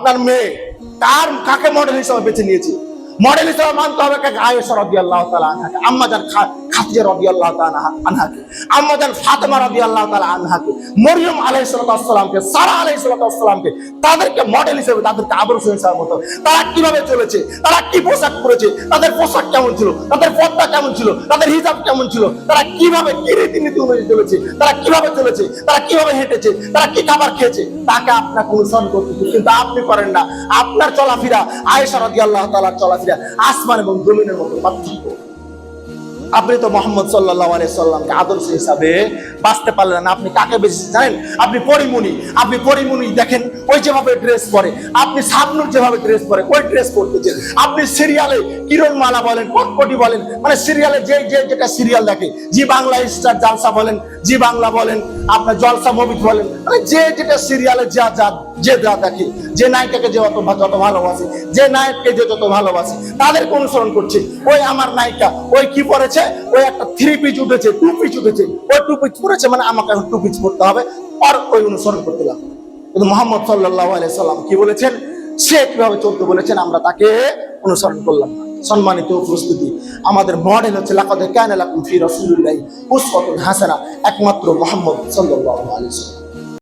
আপনার মেয়ে কাকে মডেল হিসেবে বেছে নিয়েছে? মডেল হিসেবে মানতে হবে কাকে? আয়েশা রাদিয়াল্লাহু তাআলা আনহাকে, আম্মাজান খাদিজা রাদিয়াল্লাহু তাআলা আনহাকে, আম্মাজান ফাতেমা রাদিয়াল্লাহু তাআলা আনহাকে, মরিয়ম আলাইহিস সালামকে, সারা আলাইহিস সালামকে। তাদেরকে মডেল হিসেবে, তাদেরকে আদর্শ হিসেবে মতো তারা কিভাবে চলেছে, তারা কি পোশাক পরেছে, তাদের পোশাক কেমন ছিল, তাদের পর্দা কেমন ছিল, তাদের হিজাব কেমন ছিল, তারা কিভাবে কি রীতিনীতি অনুযায়ী চলেছে, তারা কিভাবে চলেছে, তারা কিভাবে হেঁটেছে, তারা কি খাবার খেয়েছে, তাকে আপনাকে অনুসরণ করতে হবে। কিন্তু আপনি করেন না। আপনার চলাফেরা আয়েশা রাদিয়াল্লাহু তাআলার চলাফেরা আসমান এবং জমিনের মতো পার্থক্য। আপনি তো মুহাম্মদ সাল্লাল্লাহু আলাইহি সাল্লামকে আদর্শ হিসাবে বাঁচতে পারলেন না। আপনি কাকে বেশি জানেন? আপনি পরিমণি দেখেন ওই যেভাবে ড্রেস পরে, আপনি শাবনূর যেভাবে ড্রেস পরে ওই ড্রেস পরতেছেন। আপনি সিরিয়ালে কিরণমালা বলেন, কটকটি বলেন, মানে সিরিয়ালে যেটা সিরিয়াল দেখে, জি বাংলা স্টার জালসা বলেন, জি বাংলা বলেন, আপনার জলসা মুভি বলেন, মানে যেটা সিরিয়ালে যা দেখে, যে নায়িকাকে যে যত ভালোবাসে, যে নায়ককে যে যত ভালোবাসে, তাদেরকে অনুসরণ করছে। ওই আমার নায়িকা ওই কি পরেছে, ওই একটা 3 পিস উঠেছে, 2 পিস উঠেছে, ওই 2 পিস পরেছে, মানে আমাকে এখন 2 পিস পড়তে হবে, আর ওই অনুসরণ করতে লাগবে। কিন্তু মুহাম্মদ সাল্লাল্লাহু আলাইহি সাল্লাম কি বলেছেন, সে কিভাবে চলতে বলেছেন, আমরা তাকে অনুসরণ করলাম না। সম্মানিত উপস্থিতি, আমাদের মডেল হচ্ছে লাকাদ কানা লাকুম ফি রাসূলিল্লাহি উসওয়াতুন হাসানাহ, একমাত্র মুহাম্মদ সাল্লাল্লাহু আলাইহি ওয়াসাল্লাম।